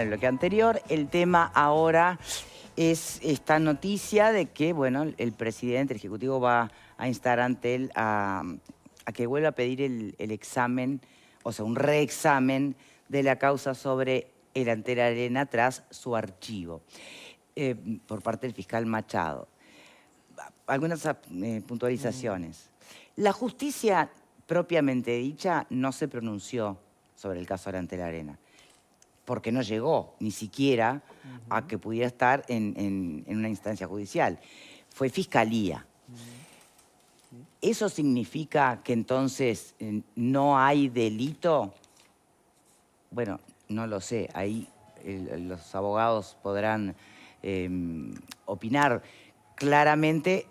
En lo que anterior, el tema ahora es esta noticia de que, bueno, el presidente, el Ejecutivo va a instar ante él a que vuelva a pedir el examen, o sea, un reexamen de la causa sobre el Antel Arena tras su archivo, por parte del fiscal Machado. Algunas puntualizaciones. La justicia propiamente dicha no se pronunció sobre el caso del Antel Arena, porque no llegó ni siquiera a que pudiera estar en una instancia judicial. Fue fiscalía. ¿Eso significa que entonces no hay delito? Bueno, no lo sé. Ahí los abogados podrán opinar. Claramente,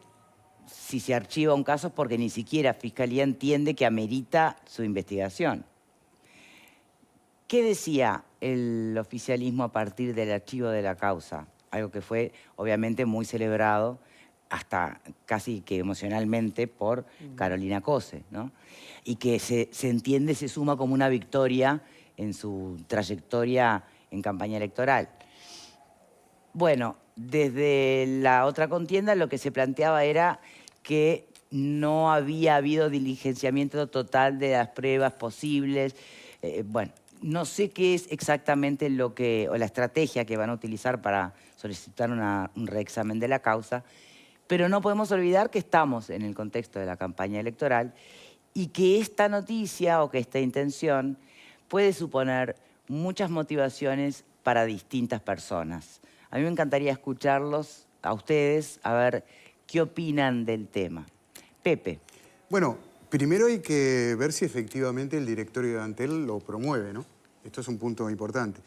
si se archiva un caso es porque ni siquiera Fiscalía entiende que amerita su investigación. ¿Qué decía el oficialismo a partir del archivo de la causa? Algo que fue obviamente muy celebrado, hasta casi que emocionalmente, por Carolina Cose, ¿no? Y que se entiende, se suma como una victoria en su trayectoria en campaña electoral. Bueno, desde la otra contienda lo que se planteaba era que no había habido diligenciamiento total de las pruebas posibles. Bueno, no sé qué es exactamente o la estrategia que van a utilizar para solicitar un reexamen de la causa, pero no podemos olvidar que estamos en el contexto de la campaña electoral y que esta noticia o que esta intención puede suponer muchas motivaciones para distintas personas. A mí me encantaría escucharlos, a ustedes, a ver qué opinan del tema. Pepe. Bueno, primero hay que ver si efectivamente el directorio de Antel lo promueve, ¿no? Esto es un punto importante.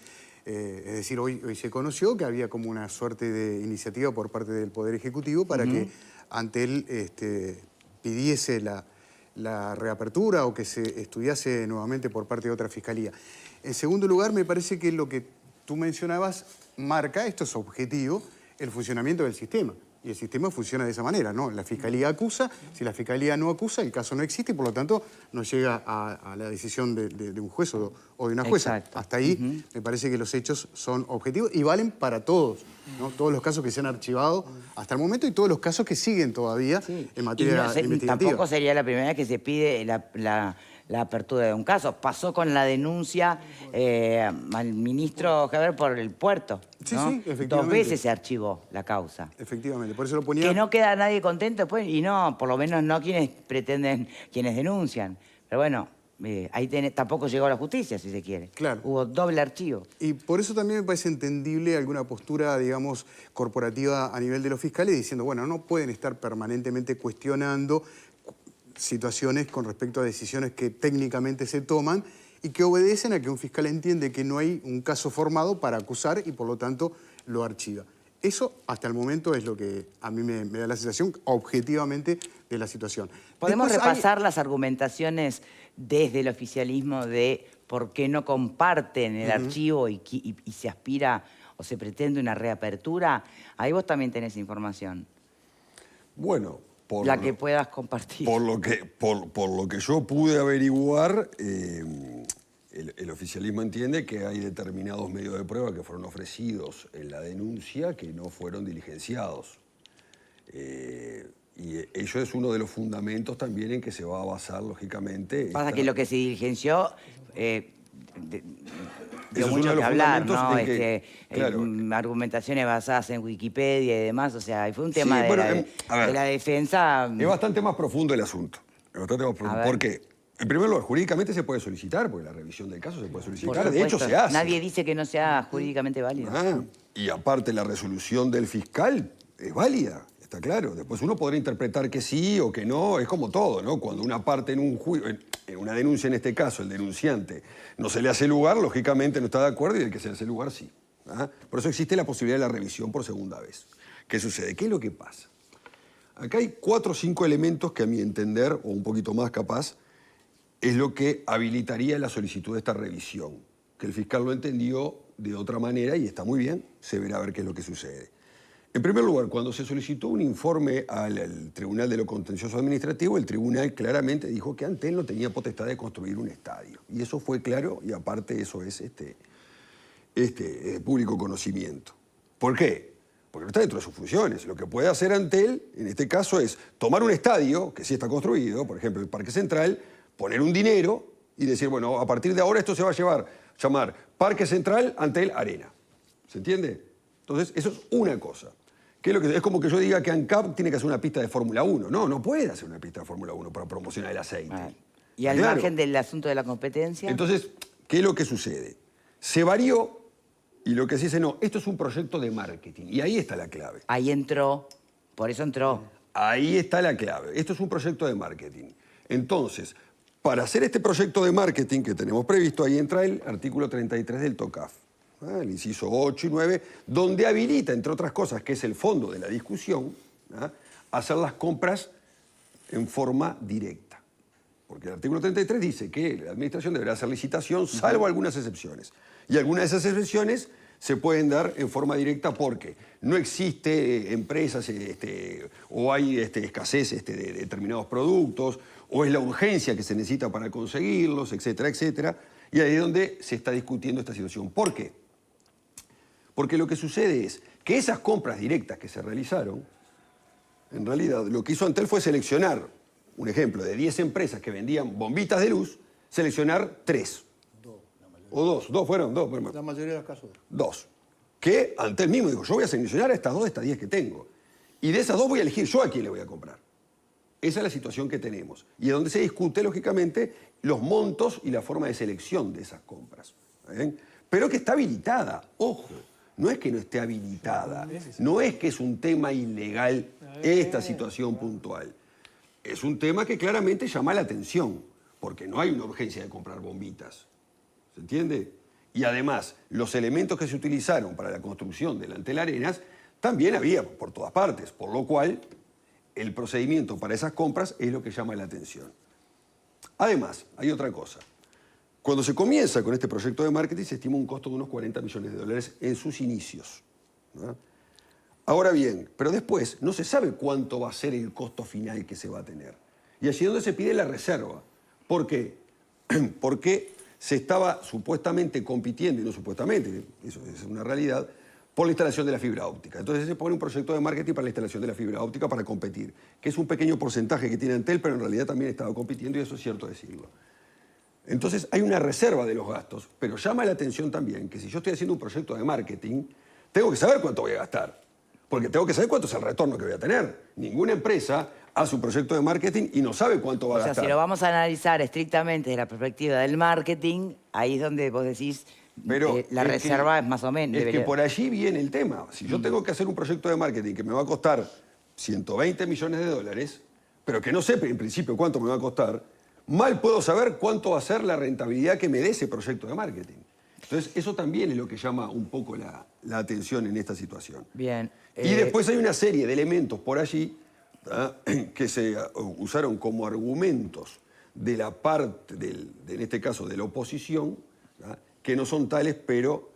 Es decir, hoy se conoció que había como una suerte de iniciativa por parte del Poder Ejecutivo para que Antel pidiese la reapertura o que se estudiase nuevamente por parte de otra fiscalía. En segundo lugar, me parece que lo que tú mencionabas marca, esto es objetivo, el funcionamiento del sistema. Y el sistema funciona de esa manera, ¿no? La Fiscalía acusa, si la Fiscalía no acusa, el caso no existe y por lo tanto no llega a la decisión de un juez o de una jueza. Exacto. Hasta ahí me parece que los hechos son objetivos y valen para todos, ¿no? Todos los casos que se han archivado hasta el momento y todos los casos que siguen todavía en materia investigativa. Tampoco sería la primera vez que se pide la apertura de un caso. Pasó con la denuncia al ministro Javier por el puerto, ¿no? Sí, efectivamente. 2 veces se archivó la causa. Efectivamente, por eso lo ponía... Que no queda nadie contento, pues, y no, por lo menos no quienes pretenden, quienes denuncian. Pero bueno, ahí tampoco llegó a la justicia, si se quiere. Claro. Hubo doble archivo. Y por eso también me parece entendible alguna postura, digamos, corporativa a nivel de los fiscales, diciendo, bueno, no pueden estar permanentemente cuestionando situaciones con respecto a decisiones que técnicamente se toman y que obedecen a que un fiscal entiende que no hay un caso formado para acusar y por lo tanto lo archiva. Eso hasta el momento es lo que a mí me da la sensación objetivamente de la situación. ¿Podemos Después repasar las argumentaciones desde el oficialismo de por qué no comparten el archivo y se aspira o se pretende una reapertura? Ahí vos también tenés información. Bueno, la que puedas compartir. Por lo que yo pude averiguar, el oficialismo entiende que hay determinados medios de prueba que fueron ofrecidos en la denuncia que no fueron diligenciados. Y ello es uno de los fundamentos también en que se va a basar, lógicamente... Pasa que lo que se diligenció dio mucho que hablar, ¿no? Claro. Argumentaciones basadas en Wikipedia y demás, o sea, fue un tema de la defensa... Es bastante más profundo el asunto. Es bastante más profundo. ¿Por qué? En primer lugar, jurídicamente se puede solicitar, porque la revisión del caso se puede solicitar. De hecho, se hace. Nadie dice que no sea jurídicamente válido. Y aparte, la resolución del fiscal es válida, está claro. Después uno podrá interpretar que sí o que no, es como todo, ¿no? Cuando una parte en una denuncia, en este caso, el denunciante, no se le hace lugar, lógicamente no está de acuerdo y el que se le hace lugar sí. Por eso existe la posibilidad de la revisión por segunda vez. ¿Qué sucede? ¿Qué es lo que pasa? Acá hay 4 o 5 elementos que a mi entender, o un poquito más capaz, es lo que habilitaría la solicitud de esta revisión. Que el fiscal lo entendió de otra manera y está muy bien, se verá a ver qué es lo que sucede. En primer lugar, cuando se solicitó un informe al Tribunal de lo Contencioso Administrativo, el tribunal claramente dijo que Antel no tenía potestad de construir un estadio. Y eso fue claro y aparte eso es público conocimiento. ¿Por qué? Porque no está dentro de sus funciones. Lo que puede hacer Antel, en este caso, es tomar un estadio, que sí está construido, por ejemplo, el Parque Central, poner un dinero y decir, bueno, a partir de ahora esto se va a llamar Parque Central Antel Arena. ¿Se entiende? Entonces, eso es una cosa. Es como que yo diga que ANCAP tiene que hacer una pista de Fórmula 1. No, no puede hacer una pista de Fórmula 1 para promocionar el aceite. Y al margen del asunto de la competencia. Entonces, ¿qué es lo que sucede? Se varió y lo que se dice, no, esto es un proyecto de marketing. Y ahí está la clave. Ahí entró, por eso entró. Ahí está la clave. Esto es un proyecto de marketing. Entonces, para hacer este proyecto de marketing que tenemos previsto, ahí entra el artículo 33 del TOCAF, el inciso 8 y 9, donde habilita, entre otras cosas, que es el fondo de la discusión, hacer las compras en forma directa. Porque el artículo 33 dice que la administración deberá hacer licitación, salvo algunas excepciones. Y algunas de esas excepciones se pueden dar en forma directa porque no existe empresas o hay escasez de determinados productos, o es la urgencia que se necesita para conseguirlos, etcétera, etcétera. Y ahí es donde se está discutiendo esta situación. ¿Por qué? Porque lo que sucede es que esas compras directas que se realizaron, en realidad lo que hizo Antel fue seleccionar, un ejemplo, de 10 empresas que vendían bombitas de luz, seleccionar 3. Dos fueron. La mayoría de los casos. 2. Que Antel mismo dijo, yo voy a seleccionar a estas 2 de estas 10 que tengo. Y de esas 2 voy a elegir yo a quién le voy a comprar. Esa es la situación que tenemos. Y es donde se discute, lógicamente, los montos y la forma de selección de esas compras. ¿Bien? Pero que está habilitada, ojo. No es que no esté habilitada, no es que es un tema ilegal esta situación puntual. Es un tema que claramente llama la atención, porque no hay una urgencia de comprar bombitas. ¿Se entiende? Y además, los elementos que se utilizaron para la construcción del Antel Arenas también había por todas partes, por lo cual el procedimiento para esas compras es lo que llama la atención. Además, hay otra cosa. Cuando se comienza con este proyecto de marketing se estima un costo de unos 40 millones de dólares en sus inicios, ¿no? Ahora bien, pero después no se sabe cuánto va a ser el costo final que se va a tener. Y allí es donde se pide la reserva. ¿Por qué? Porque se estaba supuestamente compitiendo, y no supuestamente, eso es una realidad, por la instalación de la fibra óptica. Entonces se pone un proyecto de marketing para la instalación de la fibra óptica para competir, que es un pequeño porcentaje que tiene Antel, pero en realidad también estaba compitiendo y eso es cierto decirlo. Entonces hay una reserva de los gastos, pero llama la atención también que si yo estoy haciendo un proyecto de marketing, tengo que saber cuánto voy a gastar, porque tengo que saber cuánto es el retorno que voy a tener. Ninguna empresa hace un proyecto de marketing y no sabe cuánto va a gastar. O sea, si lo vamos a analizar estrictamente desde la perspectiva del marketing, ahí es donde vos decís, pero la reserva es más o menos. Es que por allí viene el tema. Si yo tengo que hacer un proyecto de marketing que me va a costar 120 millones de dólares, pero que no sé en principio cuánto me va a costar, mal puedo saber cuánto va a ser la rentabilidad que me dé ese proyecto de marketing. Entonces, eso también es lo que llama un poco la atención en esta situación. Bien. Y después hay una serie de elementos por allí que se usaron como argumentos de la parte, en este caso, de la oposición, que no son tales, pero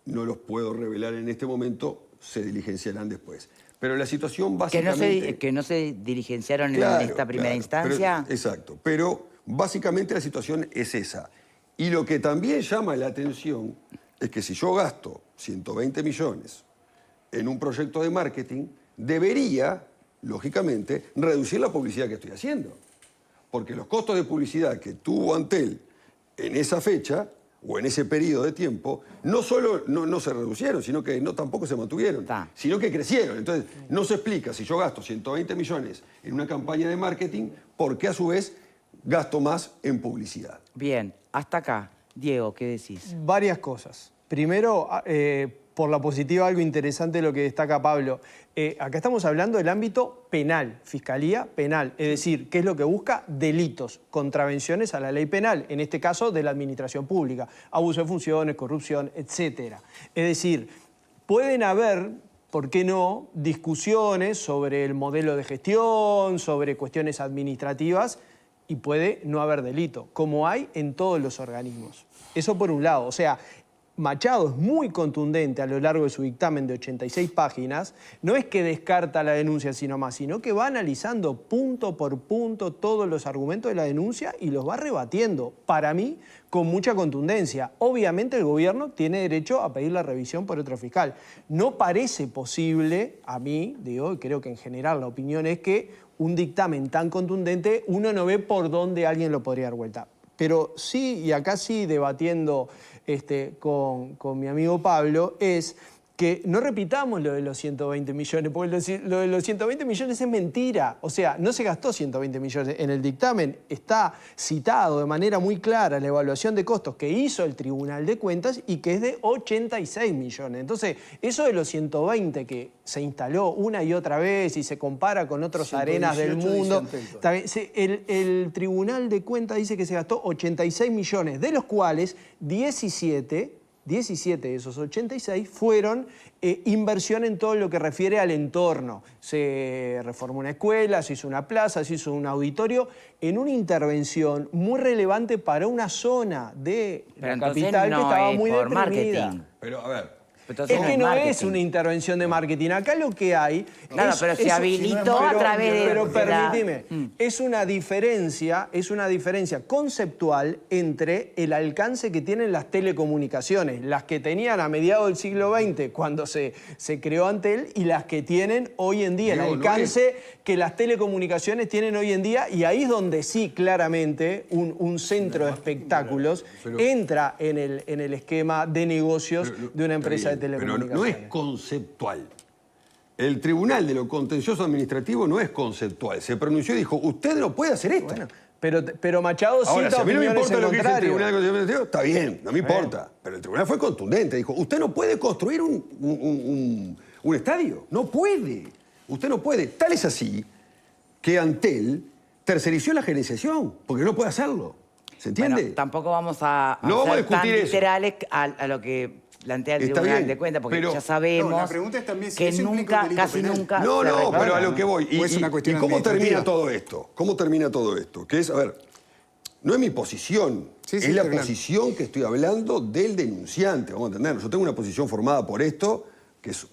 no los puedo revelar en este momento, se diligenciarán después. Pero la situación básicamente... Que no se diligenciaron Claro, en esta primera claro, instancia. Exacto, pero básicamente la situación es esa. Y lo que también llama la atención es que si yo gasto 120 millones en un proyecto de marketing, debería, lógicamente, reducir la publicidad que estoy haciendo. Porque los costos de publicidad que tuvo Antel en esa fecha o en ese periodo de tiempo, no solo no se reducieron, sino que tampoco se mantuvieron, sino que crecieron. Entonces, no se explica si yo gasto 120 millones en una campaña de marketing, ¿por qué a su vez gasto más en publicidad? Bien, hasta acá. Diego, ¿qué decís? Varias cosas. Primero, por la positiva, algo interesante de lo que destaca Pablo. Acá estamos hablando del ámbito penal, fiscalía penal. Es decir, ¿qué es lo que busca? Delitos, contravenciones a la ley penal, en este caso de la administración pública, abuso de funciones, corrupción, etc. Es decir, pueden haber, ¿por qué no?, discusiones sobre el modelo de gestión, sobre cuestiones administrativas, y puede no haber delito, como hay en todos los organismos. Eso por un lado. O sea, Machado es muy contundente a lo largo de su dictamen de 86 páginas, no es que descarta la denuncia sino que va analizando punto por punto todos los argumentos de la denuncia y los va rebatiendo, para mí, con mucha contundencia. Obviamente el gobierno tiene derecho a pedir la revisión por otro fiscal. No parece posible, a mí, digo, y creo que en general la opinión es que un dictamen tan contundente uno no ve por dónde alguien lo podría dar vuelta. Pero sí, y acá sí debatiendo con mi amigo Pablo, es que no repitamos lo de los 120 millones, porque lo de los 120 millones es mentira. O sea, no se gastó 120 millones. En el dictamen está citado de manera muy clara la evaluación de costos que hizo el Tribunal de Cuentas y que es de 86 millones. Entonces, eso de los 120 que se instaló una y otra vez y se compara con otras arenas del mundo, también, el Tribunal de Cuentas dice que se gastó 86 millones, de los cuales 17 de esos 86 fueron inversión en todo lo que refiere al entorno. Se reformó una escuela, se hizo una plaza, se hizo un auditorio, en una intervención muy relevante para una zona de la capital que estaba muy deprimida. Marketing. Pero, a ver, Es que no es una intervención de marketing. Acá lo que hay... Claro, pero se habilitó a través de... Pero permíteme, es una diferencia conceptual entre el alcance que tienen las telecomunicaciones, las que tenían a mediados del siglo XX cuando se creó Antel y las que tienen hoy en día, el alcance que las telecomunicaciones tienen hoy en día, y ahí es donde sí claramente un centro de espectáculos entra en el esquema de negocios de una empresa de telecomunicaciones. Pero no es conceptual. El Tribunal de lo Contencioso Administrativo no es conceptual. Se pronunció y dijo, usted no puede hacer esto. Bueno, pero Machado Ahora, cita si a mí no me opiniones importa en lo que dice el contrario. Tribunal de Contencioso Administrativo, está bien, no me importa. Pero el Tribunal fue contundente. Dijo, usted no puede construir un estadio. No puede. Usted no puede. Tal es así que Antel tercerizó la gerenciación, porque no puede hacerlo. ¿Se entiende? Bueno, tampoco vamos a No vamos a ser tan discutir eso. literales a lo que plantea el Está Tribunal bien, de Cuentas, porque pero- ya sabemos No, la pregunta es también si que eso implica un nunca, delito casi penal. nunca... No, se no, reclama. pero a lo que voy. O es una cuestión ¿Y cómo termina administrativa? todo esto? ¿Cómo termina todo esto? Que es, a ver, no es mi posición, Sí, es sí, la está claro. posición que estoy hablando del denunciante, vamos a entender. Yo tengo una posición formada por esto, que es...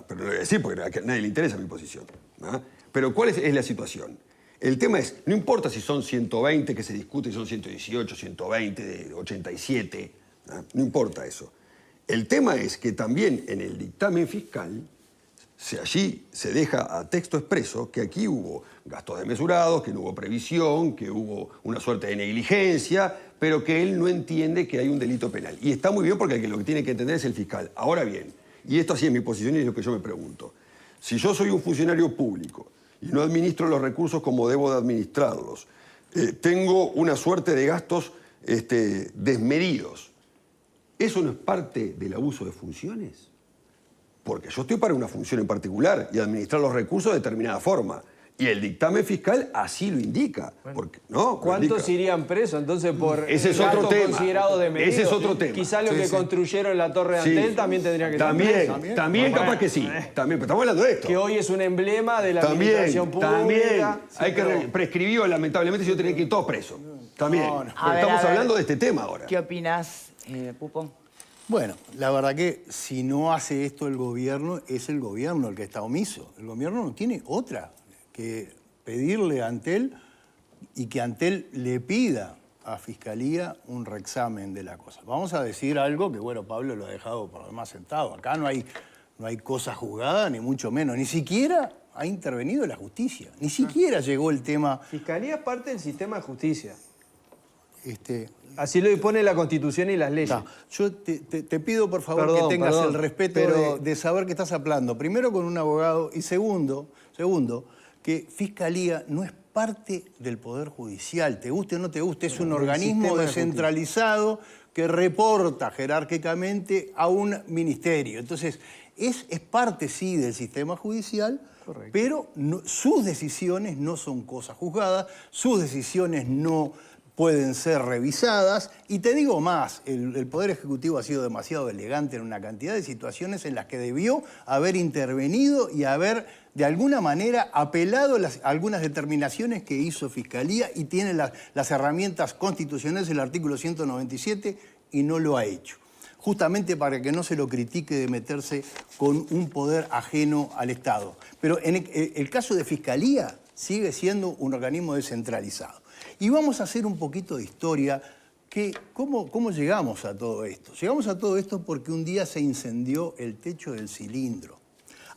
pero lo voy a decir porque a nadie le interesa mi posición. ¿Ah? Pero ¿cuál es la situación? El tema es, no importa si son 120 que se discute, si son 118, 120, de 87, ¿ah? No importa eso. El tema es que también en el dictamen fiscal, allí se deja a texto expreso que aquí hubo gastos desmesurados, que no hubo previsión, que hubo una suerte de negligencia, pero que él no entiende que hay un delito penal. Y está muy bien porque el que lo que tiene que entender es el fiscal. Ahora bien, y esto así es mi posición y es lo que yo me pregunto, si yo soy un funcionario público y no administro los recursos como debo de administrarlos, tengo una suerte de gastos desmedidos, ¿eso no es parte del abuso de funciones? Porque yo estoy para una función en particular y administrar los recursos de determinada forma. Y el dictamen fiscal así lo indica. Porque, ¿no? ¿Cuántos irían presos entonces por Ese es otro gastos tema. considerados de medios? Ese es otro tema. Quizás los que construyeron la Torre de Sí. Antel también tendrían que estar presos. También capaz que sí. También, pero estamos hablando de esto. Que hoy es un emblema de la administración pública. También. Sí, Hay que pero- prescribió, lamentablemente, yo tenía que ir todos presos. También. No, no. Pero estamos hablando de este tema ahora. ¿Qué opinas, Pupo? Bueno, la verdad que si no hace esto el gobierno, es el gobierno el que está omiso. El gobierno no tiene otra que pedirle a Antel y que Antel le pida a Fiscalía un reexamen de la cosa. Vamos a decir algo que, bueno, Pablo lo ha dejado por lo demás sentado. Acá no hay cosa juzgada, ni mucho menos. Ni siquiera ha intervenido la justicia. Ni siquiera llegó el tema... Fiscalía es parte del sistema de justicia. Este, Así lo dispone la Constitución y las leyes. Está. Yo te pido, por favor, Perdón, que tengas perdón, el respeto pero- de saber que estás hablando. Primero con un abogado y segundo, que Fiscalía no es parte del Poder Judicial. Te guste o no te guste, es un organismo sistema de descentralizado que reporta jerárquicamente a un ministerio. Entonces, es parte, sí, del sistema judicial, Correcto. pero sus decisiones no son cosas juzgadas, sus decisiones no pueden ser revisadas. Y te digo más, el Poder Ejecutivo ha sido demasiado elegante en una cantidad de situaciones en las que debió haber intervenido y haber, de alguna manera, apelado a algunas determinaciones que hizo Fiscalía y tiene las herramientas constitucionales del artículo 197 y no lo ha hecho. justamente para que no se lo critique de meterse con un poder ajeno al Estado. Pero en el caso de Fiscalía sigue siendo un organismo descentralizado. Y vamos a hacer un poquito de historia. ¿Cómo llegamos a todo esto? Llegamos a todo esto porque un día se incendió el techo del cilindro.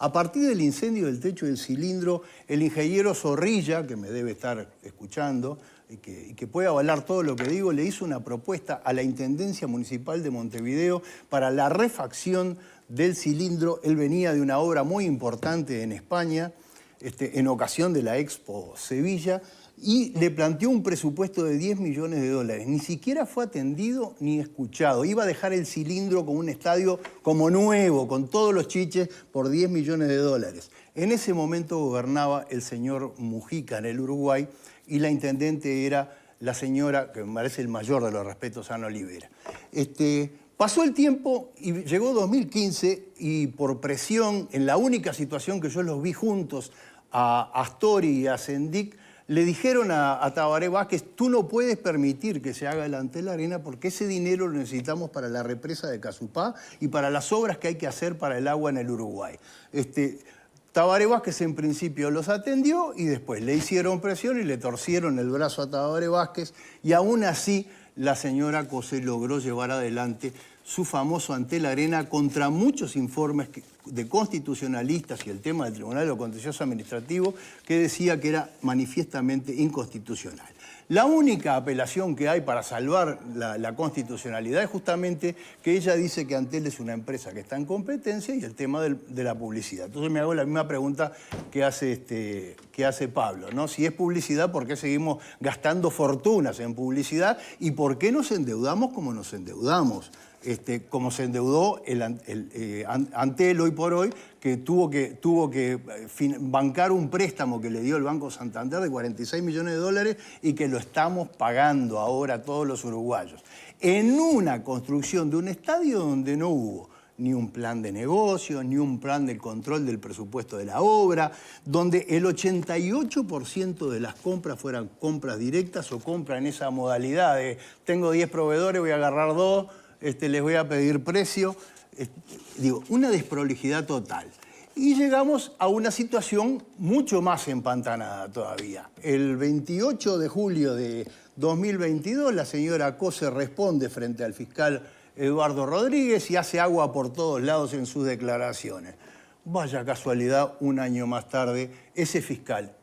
A partir del incendio del techo del cilindro, el ingeniero Zorrilla, que me debe estar escuchando y que puede avalar todo lo que digo, le hizo una propuesta a la Intendencia Municipal de Montevideo para la refacción del cilindro. Él venía de una obra muy importante en España, en ocasión de la Expo Sevilla, y le planteó un presupuesto de 10 millones de dólares. Ni siquiera fue atendido ni escuchado. Iba a dejar el cilindro con un estadio como nuevo, con todos los chiches, por 10 millones de dólares. En ese momento gobernaba el señor Mujica en el Uruguay y la intendente era la señora, que me parece el mayor de los respetos, Ana Olivera. Pasó el tiempo y llegó 2015 y por presión, en la única situación que yo los vi juntos, a Astori y a Sendic, le dijeron a Tabaré Vázquez: tú no puedes permitir que se haga el Antel Arena porque ese dinero lo necesitamos para la represa de Casupá y para las obras que hay que hacer para el agua en el Uruguay. Tabaré Vázquez en principio los atendió y después le hicieron presión y le torcieron el brazo a Tabaré Vázquez, y aún así la señora Cosé logró llevar adelante su famoso Antel Arena contra muchos informes de constitucionalistas y el tema del Tribunal de lo Contencioso Administrativo, que decía que era manifiestamente inconstitucional. La única apelación que hay para salvar la constitucionalidad es justamente que ella dice que Antel es una empresa que está en competencia y el tema de la publicidad. Entonces me hago la misma pregunta que hace Pablo, ¿no? Si es publicidad, ¿por qué seguimos gastando fortunas en publicidad? ¿Y por qué nos endeudamos como nos endeudamos? Como se endeudó Antel hoy por hoy, que tuvo que bancar un préstamo que le dio el Banco Santander de 46 millones de dólares y que lo estamos pagando ahora todos los uruguayos. En una construcción de un estadio donde no hubo ni un plan de negocio, ni un plan de control del presupuesto de la obra, donde el 88% de las compras fueran compras directas o compras en esa modalidad de tengo 10 proveedores, voy a agarrar 2, les voy a pedir precio. Una desprolijidad total. Y llegamos a una situación mucho más empantanada todavía. El 28 de julio de 2022, la señora Cose responde frente al fiscal Eduardo Rodríguez y hace agua por todos lados en sus declaraciones. Vaya casualidad, un año más tarde, ese fiscal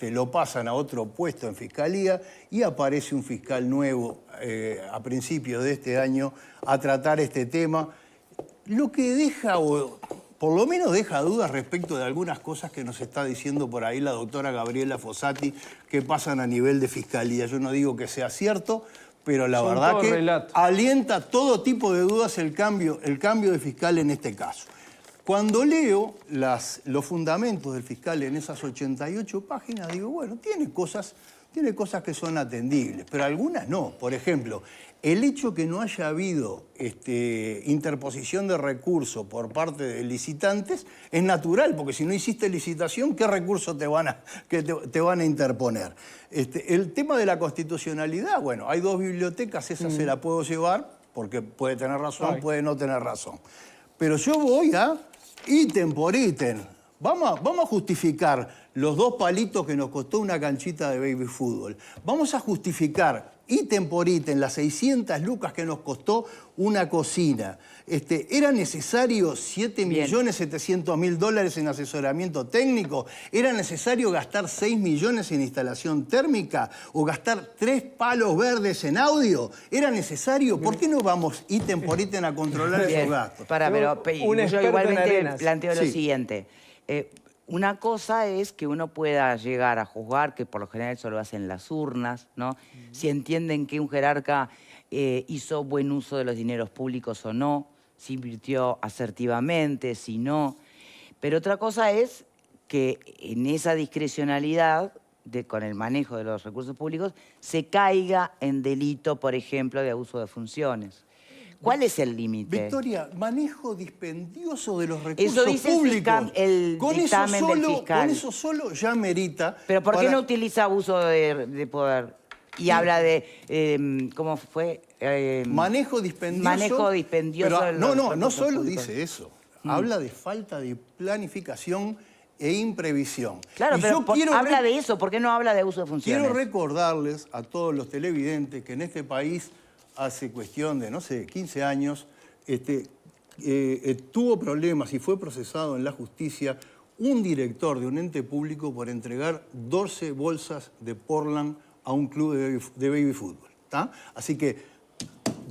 lo pasan a otro puesto en Fiscalía y aparece un fiscal nuevo a principios de este año a tratar este tema, lo que deja, o por lo menos deja dudas respecto de algunas cosas que nos está diciendo por ahí la doctora Gabriela Fossati que pasan a nivel de Fiscalía. Yo no digo que sea cierto, pero la verdad que alienta todo tipo de dudas el cambio de fiscal en este caso. Cuando leo los fundamentos del fiscal en esas 88 páginas, digo, bueno, tiene cosas que son atendibles, pero algunas no. Por ejemplo, el hecho que no haya habido interposición de recurso por parte de licitantes es natural, porque si no hiciste licitación, ¿qué recurso te van a interponer? El tema de la constitucionalidad, bueno, hay 2 bibliotecas, esa se la puedo llevar, porque puede tener razón, puede no tener razón. Pero yo voy a ítem por ítem. Vamos a justificar los 2 palitos que nos costó una canchita de baby fútbol. Vamos a justificar ítem por ítem las 600 lucas que nos costó una cocina. ¿Era necesario 7.700.000 dólares en asesoramiento técnico? ¿Era necesario gastar 6 millones en instalación térmica? ¿O gastar 3 palos verdes en audio? ¿Era necesario? ¿Por qué no vamos ítem por ítem a controlar esos gastos? Yo igualmente planteo lo siguiente. Una cosa es que uno pueda llegar a juzgar, que por lo general eso lo hacen las urnas, ¿no? Si entienden que un jerarca hizo buen uso de los dineros públicos o no, si invirtió asertivamente, si no. Pero otra cosa es que en esa discrecionalidad con el manejo de los recursos públicos se caiga en delito, por ejemplo, de abuso de funciones. ¿Cuál es el límite? Victoria, manejo dispendioso de los recursos eso dice públicos. El dictamen del fiscal. Con eso solo ya merita... ¿Pero por qué no utiliza abuso de poder? Y habla de, ¿cómo fue? Manejo dispendioso. Manejo dispendioso pero, de los no recursos solo públicos. dice eso. Habla de falta de planificación e imprevisión. Claro, Y pero yo quiero habla de eso, ¿por qué no habla de uso de funciones? Quiero recordarles a todos los televidentes que en este país hace cuestión de, no sé, 15 años, tuvo problemas y fue procesado en la justicia un director de un ente público por entregar 12 bolsas de Portland a un club de baby fútbol. ¿Tá? Así que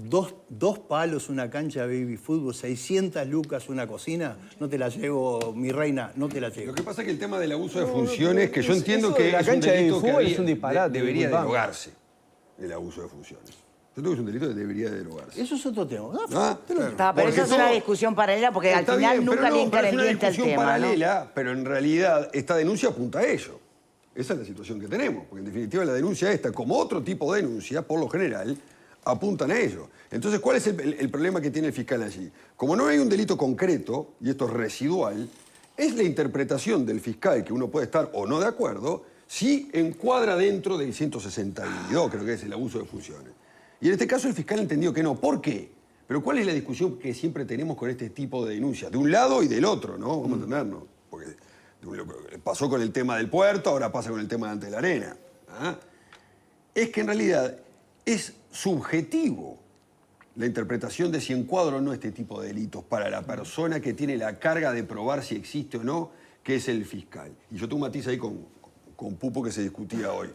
dos palos, una cancha de baby fútbol, 600 lucas, una cocina, no te la llevo, mi reina, no te la llevo. Lo que pasa es que el tema del abuso de funciones, que yo eso entiendo de que la es un cancha de delito que fútbol es un disparate, debería disculpame. derogarse, el abuso de funciones. Yo creo que es un delito que debería derogarse. Eso es otro tema. Pero Porque eso es una todo- discusión paralela porque al Está final bien, nunca pero le no, pero es una encaramienta el discusión tema, ¿no? paralela, pero en realidad esta denuncia apunta a ello. Esa es la situación que tenemos, porque en definitiva la denuncia esta, como otro tipo de denuncia, por lo general, apuntan a ello. Entonces, ¿cuál es el problema que tiene el fiscal allí? Como no hay un delito concreto, y esto es residual, es la interpretación del fiscal, que uno puede estar o no de acuerdo, si encuadra dentro del 162, creo que es el abuso de funciones. Y en este caso el fiscal entendió que no. ¿Por qué? Pero ¿cuál es la discusión que siempre tenemos con este tipo de denuncias? De un lado y del otro, ¿no? Vamos a entendernos. Porque pasó con el tema del puerto, ahora pasa con el tema de Ante la Arena. ¿Ah? Es que en realidad es subjetivo la interpretación de si encuadra o no este tipo de delitos para la persona que tiene la carga de probar si existe o no, que es el fiscal. Y yo tengo un matiz ahí con Pupo que se discutía hoy.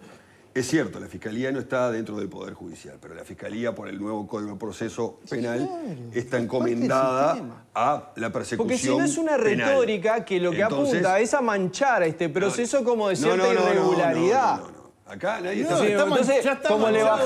Es cierto, la Fiscalía no está dentro del Poder Judicial, pero la Fiscalía, por el nuevo Código de Proceso Penal, está encomendada a la persecución Porque si no es una penal. retórica que lo que Entonces, apunta es a manchar a este proceso como de cierta no, irregularidad. no. Acá nadie No, está... Sí, está entonces, ya está como le manchado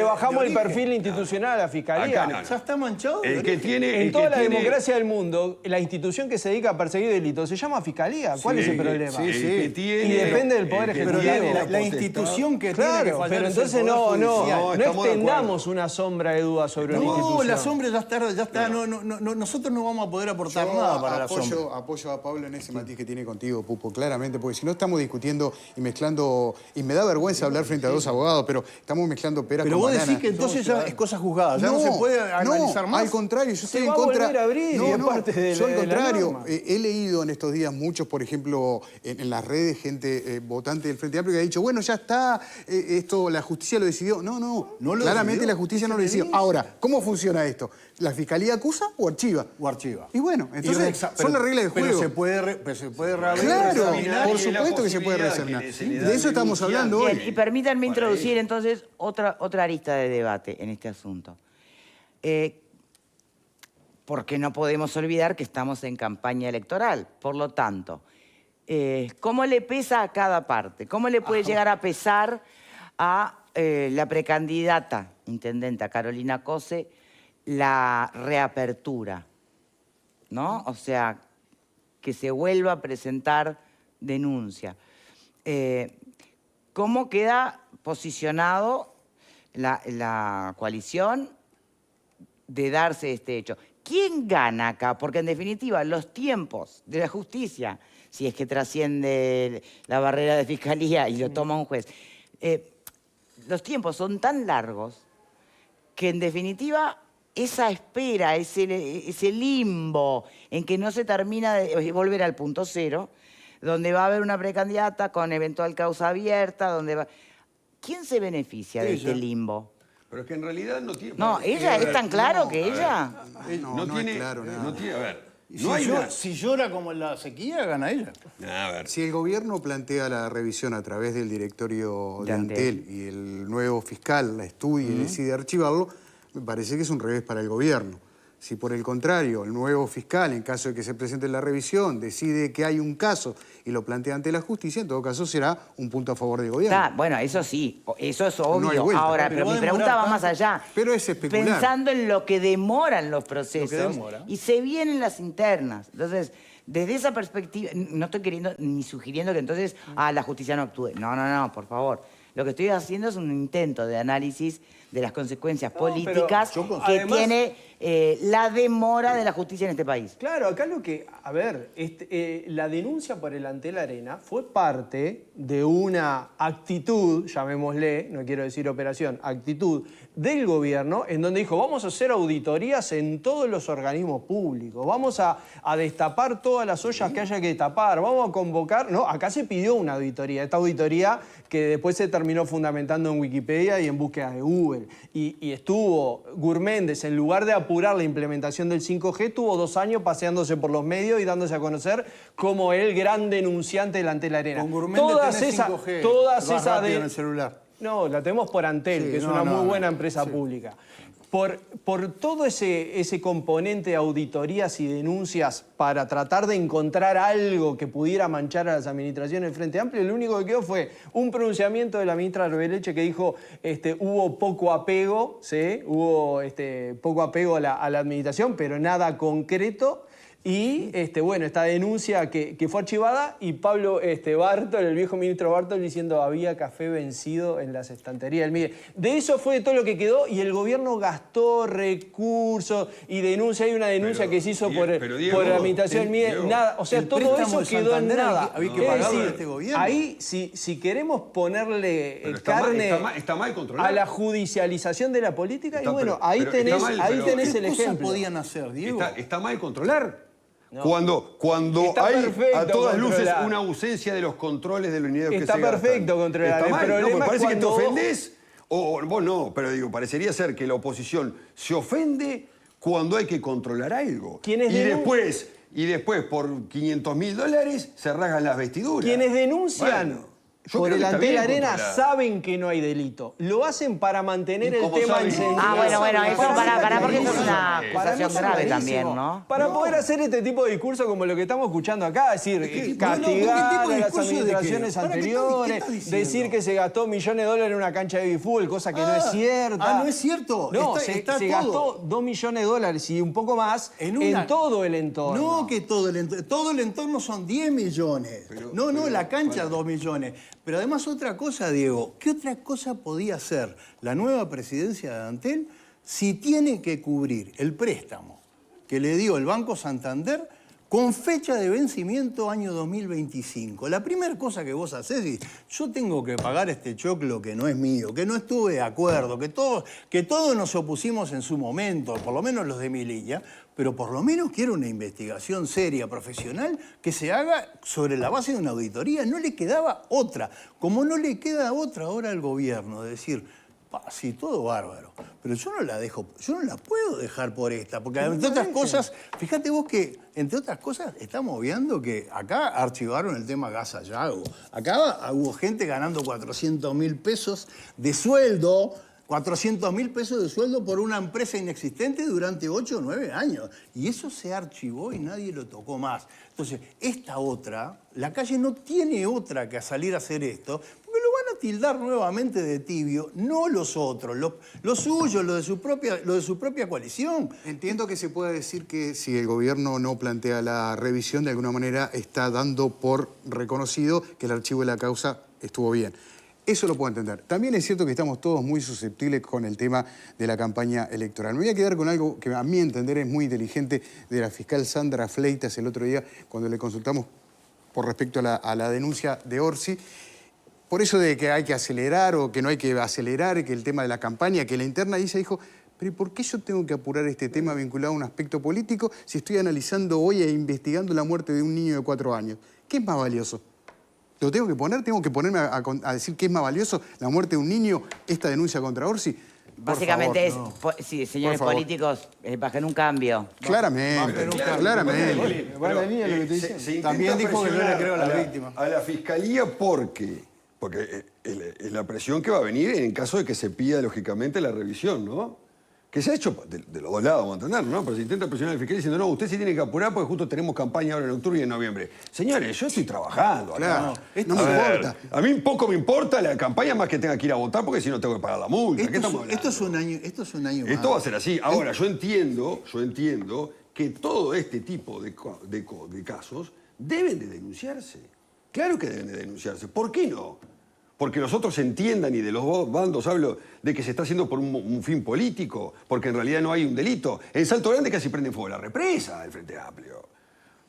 bajamos de el perfil origen. institucional a la Fiscalía. Acá no. Ya está manchado. de El que origen. tiene... En el toda que la tiene- democracia del mundo, la institución que se dedica a perseguir delitos se llama Fiscalía. ¿Cuál es el problema? el que tiene- Y depende del Poder el que Pero Ejecutivo. tiene la potestad- institución que tiene que Claro, fallar pero es el entonces Poder no Judicial. estamos de extendamos acuerdo. una sombra de duda sobre una No, institución. la sombra ya está. No, nosotros no vamos a poder aportar nada para la sombra. apoyo a Pablo en ese matiz que tiene contigo, Pupo, claramente, porque si no estamos discutiendo y mezclando, y me da vergüenza hablar frente a dos abogados, pero estamos mezclando peras Pero con vos bananas. decís que entonces ya es cosa juzgada, ya no se puede analizar más. Al contrario, yo estoy Se en va a contra. volver a abrir y es parte de yo al la contrario, norma. he leído en estos días muchos, por ejemplo, en las redes, gente votante del Frente Amplio que ha dicho, bueno, ya está, esto la justicia lo decidió. No lo claramente decidió. la justicia no lo decidió. Ahora, ¿cómo funciona esto? ¿La fiscalía acusa o archiva? O archiva. Y bueno, entonces son las reglas del juego. Pero se puede reabrir, Claro, reexaminar. por y es la supuesto que se puede posibilidad reexaminar. que se le da De eso al estamos hablando denunciante. Bien, hoy. y permítanme Para introducir eso. entonces otra arista de debate en este asunto. Porque no podemos olvidar que estamos en campaña electoral. Por lo tanto, ¿cómo le pesa a cada parte? ¿Cómo le puede llegar a pesar a la precandidata intendenta Carolina Cose la reapertura? ¿No? O sea, que se vuelva a presentar denuncia. ¿Cómo queda posicionado la coalición de darse este hecho? ¿Quién gana acá? Porque en definitiva los tiempos de la justicia, si es que trasciende la barrera de fiscalía y lo toma un juez, los tiempos son tan largos que en definitiva esa espera, ese limbo en que no se termina de volver al punto cero, donde va a haber una precandidata con eventual causa abierta, donde va... ¿Quién se beneficia de este limbo? Pero es que en realidad no tiene... No, ella es tan claro que ella... No tiene, es claro nada. no tiene, a ver, Y no hay una... si llora como en la sequía, gana ella. A ver, Si el gobierno plantea la revisión a través del directorio de De Antel. Antel y el nuevo fiscal la estudia y decide archivarlo, me parece que es un revés para el gobierno. Si por el contrario el nuevo fiscal, en caso de que se presente la revisión, decide que hay un caso y lo plantea ante la justicia, en todo caso será un punto a favor del gobierno. Está, bueno, eso sí, eso es obvio. No hay vuelta. Ahora, Pero pero va mi a pregunta demorar va más tanto. allá. Pero es especular. Pensando en lo que demoran los procesos demora. y se vienen las internas. Entonces, desde esa perspectiva, no estoy queriendo ni sugiriendo que entonces la justicia no actúe. No, por favor. Lo que estoy haciendo es un intento de análisis de las consecuencias políticas yo que además- tiene la demora de la justicia en este país. Claro, acá lo que, a ver, la denuncia por el Antel Arena fue parte de una actitud, llamémosle, no quiero decir operación, actitud del gobierno, en donde dijo, vamos a hacer auditorías en todos los organismos públicos, vamos a destapar todas las ollas que haya que destapar, vamos a convocar, no, acá se pidió una auditoría, esta auditoría que después se terminó fundamentando en Wikipedia y en búsqueda de Google, y estuvo Gurméndez, en lugar de apurar la implementación del 5G, tuvo 2 años paseándose por los medios y dándose a conocer como el gran denunciante del Antel Arena. Con Gurméndez tenés 5G, todas vas esas rápido en el celular. No, la tenemos por Antel, Sí, que es no, una no, muy buena no. empresa Sí. pública. Por todo ese componente de auditorías y denuncias para tratar de encontrar algo que pudiera manchar a las administraciones del Frente Amplio, lo único que quedó fue un pronunciamiento de la ministra Rebeleche que dijo hubo poco apego, ¿sí? Hubo poco apego a la administración, pero nada concreto. Y bueno, esta denuncia que fue archivada y Pablo Bartol, el viejo ministro Bartol, diciendo había café vencido en las estanterías del MIDE. De eso fue todo lo que quedó y el gobierno gastó recursos y denuncia. Hay una denuncia que se hizo por la administración del MIDE. Diego, Nada, o sea, el todo préstamo eso de quedó en Santander nada. había que Es pagarlo a decir, este gobierno. ahí, si queremos ponerle Pero carne está mal controlado. a la judicialización de la política, Está, y bueno, pero ahí está tenés, mal, ahí pero tenés ¿Qué el cosas ejemplo. podían hacer, Diego? Está mal controlar. No. Cuando Está hay perfecto a todas luces controlar. una ausencia de los controles de los dineros que se Está gastan. perfecto controlar. Está El mal, problema no, me es parece que te cuando- ofendés. O vos no, pero digo, parecería ser que la oposición se ofende cuando hay que controlar algo. ¿Quiénes Y después, por $500.000, se rasgan las vestiduras. Quienes denuncian Bueno, yo por creo el que está Antel bien Arena controlar. saben que no hay delito. Lo hacen para mantener ¿Y el cómo tema saben? encendido. Ah, bueno, eso para, porque eso es una Para acusación mí es grave clarísimo. también, ¿no? Para poder hacer este tipo de discurso como lo que estamos escuchando acá, es decir, ¿qué castigar tipo de a las discurso de qué? administraciones ¿Para qué anteriores, estás diciendo? decir que se gastó millones de dólares en una cancha de fútbol, cosa que no es cierta. no es cierto. No, Está se todo. gastó 2 millones de dólares y un poco más en todo el entorno. No, que todo el entorno son 10 millones. La cancha 2 millones. Pero además otra cosa, Diego, ¿qué otra cosa podía hacer la nueva presidencia de Antel si tiene que cubrir el préstamo que le dio el Banco Santander con fecha de vencimiento año 2025? La primera cosa que vos hacés es, yo tengo que pagar este choclo que no es mío, que no estuve de acuerdo, que todos nos opusimos en su momento, por lo menos los de mi línea, pero por lo menos quiero una investigación seria, profesional, que se haga sobre la base de una auditoría. No le quedaba otra, como no le queda otra ahora al gobierno, de decir, sí, todo bárbaro, pero yo no la puedo dejar por esta, porque entre otras cosas, fíjate vos que, entre otras cosas, estamos viendo que acá archivaron el tema Gas Sayago. Acá hubo gente ganando 400.000 pesos de sueldo, 400.000 pesos de sueldo por una empresa inexistente durante 8 o 9 años. Y eso se archivó y nadie lo tocó más. Entonces, esta otra, la calle no tiene otra que salir a hacer esto, porque lo van a tildar nuevamente de tibio, no los otros, los suyos, lo de su propia coalición. Entiendo que se puede decir que si el gobierno no plantea la revisión, de alguna manera está dando por reconocido que el archivo de la causa estuvo bien. Eso lo puedo entender. También es cierto que estamos todos muy susceptibles con el tema de la campaña electoral. Me voy a quedar con algo que a mi entender es muy inteligente de la fiscal Sandra Fleitas el otro día cuando le consultamos por respecto a la denuncia de Orsi. Por eso de que hay que acelerar o que no hay que acelerar, que el tema de la campaña, que la interna dijo, pero ¿y por qué yo tengo que apurar este tema vinculado a un aspecto político si estoy analizando hoy e investigando la muerte de un niño de 4 años? ¿Qué es más valioso? ¿Lo tengo que poner? ¿Tengo que ponerme a decir que es más valioso la muerte de un niño, esta denuncia contra Orsi? Básicamente favor, sí, señores Por favor. políticos, bajen un cambio. Claramente, claramente. Va la línea de lo que te dicen. Se intenta También dijo que no le presionar creo a la víctima. A la fiscalía porque es la presión que va a venir en caso de que se pida, lógicamente, la revisión, ¿no? Que se ha hecho de los dos lados, vamos a entender, ¿no? Pero se intenta presionar al fiscal diciendo, no, usted sí tiene que apurar porque justo tenemos campaña ahora en octubre y en noviembre. Señores, yo estoy trabajando acá. Claro, esto no a me ver, importa. A mí poco me importa la campaña más que tenga que ir a votar porque si no tengo que pagar la multa. ¿Qué estamos hablando? Esto es un año más. Esto va a ser así. Ahora, yo entiendo que todo este tipo de casos deben de denunciarse. Claro que deben de denunciarse. ¿Por qué no? porque los otros entiendan, y de los dos bandos hablo, de que se está haciendo por un fin político, porque en realidad no hay un delito. En Salto Grande casi prenden fuego la represa del Frente Amplio,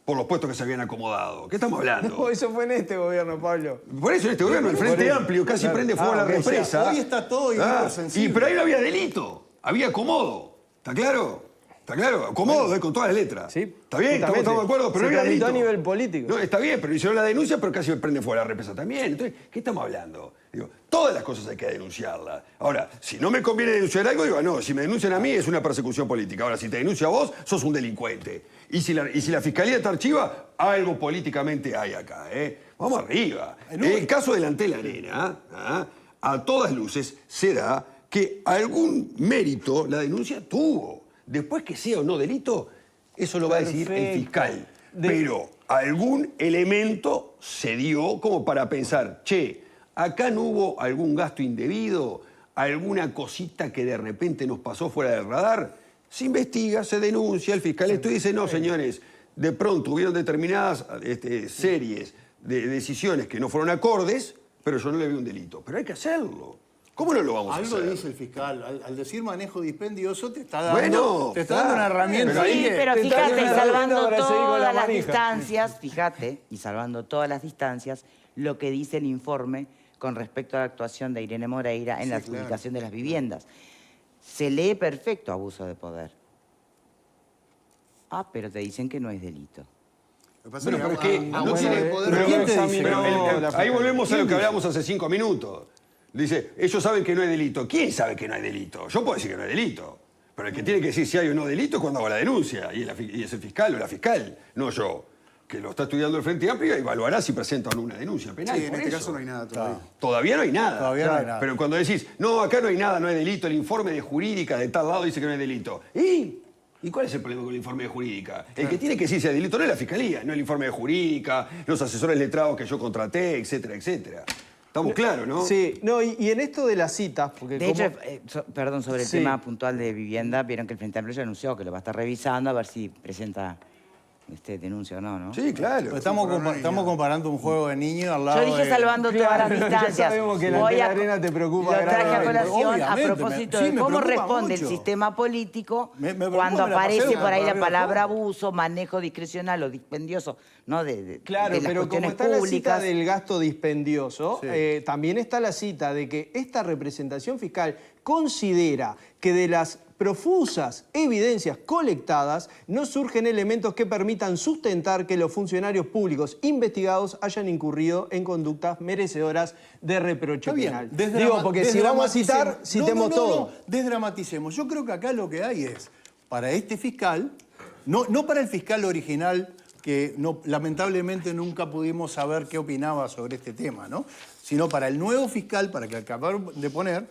por los puestos que se habían acomodado. ¿Qué estamos hablando? No, eso fue en este gobierno, Pablo. Por eso en este gobierno el Frente Amplio casi prende fuego la represa. O sea, hoy está todo hipersensible. Pero ahí no había delito, había acomodo. ¿Está claro? ¿Está claro? Acomodo, con todas las letras. Sí, ¿Está bien? ¿Estamos de acuerdo? Pero se no había tramitó delito. a nivel político. No, está bien, pero hicieron la denuncia, pero casi prende fuego la represa también. Entonces, ¿qué estamos hablando? Digo, todas las cosas hay que denunciarlas. Ahora, si no me conviene denunciar algo, digo, no, si me denuncian a mí es una persecución política. Ahora, si te denuncia a vos, sos un delincuente. Y si la fiscalía te archiva, algo políticamente hay acá, ¿eh? Vamos arriba. En el caso del Antel Arena, a todas luces se da que algún mérito la denuncia tuvo. Después que sea o no delito, eso lo va a decir el fiscal. Pero algún elemento se dio como para pensar, che, acá no hubo algún gasto indebido, alguna cosita que de repente nos pasó fuera del radar. Se investiga, se denuncia, el fiscal esto dice, no, señores, de pronto hubieron determinadas series de decisiones que no fueron acordes, pero yo no le vi un delito. Pero hay que hacerlo. ¿Cómo no lo vamos a hacer? Algo dice el fiscal. Al decir manejo dispendioso te está dando, dando una herramienta. Pero ahí sí, pero te está fíjate, dando una salvando herramienta para seguir con la todas las manija. distancias, fíjate, y salvando todas las distancias, lo que dice el informe con respecto a la actuación de Irene Moreira en la adjudicación de las viviendas. Se lee perfecto abuso de poder. Ah, pero te dicen que no es delito. Pero es que no tiene poder. pero ¿quién te dice? Ahí volvemos a lo que hablamos hace 5 minutos. Dice, ellos saben que no hay delito. ¿Quién sabe que no hay delito? Yo puedo decir que no hay delito. Pero el que tiene que decir si hay o no delito es cuando hago la denuncia. Y es el fiscal o la fiscal, no yo. Que lo está estudiando el Frente Amplio y evaluará si presentan una denuncia penal. Sí, en este caso no hay nada todavía. Todavía no hay nada. Todavía no hay nada. Pero cuando decís, no, acá no hay nada, no hay delito, el informe de jurídica de tal lado dice que no hay delito. ¿Y cuál es el problema con el informe de jurídica? El que tiene que decir si hay delito no es la fiscalía, no el informe de jurídica, los asesores letrados que yo contraté, etcétera, etcétera. Estamos claros, ¿no? Sí, no, y en esto de las citas, porque De hecho, perdón, sobre el Sí. tema puntual de vivienda, vieron que el Frente Amplio ya anunció que lo va a estar revisando a ver si presenta denuncia o no, ¿no? Sí, claro. Estamos comparando un juego de niños al lado Yo dije de... salvando todas las Claro, ya distancias. sabemos que la Voy a- arena te preocupa Lo traje a gravemente. colación a Obviamente, propósito sí, de me cómo preocupa responde el mucho. sistema político Me preocupa, cuando me la aparece pasé por ahí la arriba palabra del fondo. abuso, manejo discrecional o dispendioso, ¿no? Claro, de las pero como cuestiones está la cita públicas. del gasto dispendioso, Sí. también está la cita de que esta representación fiscal considera que de las profusas evidencias colectadas no surgen elementos que permitan sustentar que los funcionarios públicos investigados hayan incurrido en conductas merecedoras de reproche Está bien. penal. Digo, porque si vamos a citar, citemos todo. No, desdramaticemos. Yo creo que acá lo que hay es, para este fiscal, no para el fiscal original, que lamentablemente nunca pudimos saber qué opinaba sobre este tema, ¿no? Sino para el nuevo fiscal, para que acabaron de poner,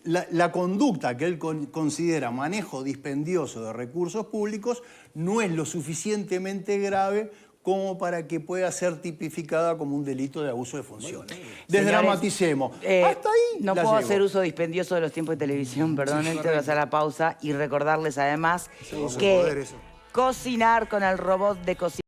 la conducta que él considera manejo dispendioso de recursos públicos no es lo suficientemente grave como para que pueda ser tipificada como un delito de abuso de funciones. Desdramaticemos. Señores, Hasta ahí no la puedo llevo. hacer uso dispendioso de los tiempos de televisión, perdonen, tengo que hacer la pausa y recordarles además Uso de que poder, eso. cocinar con el robot de cocina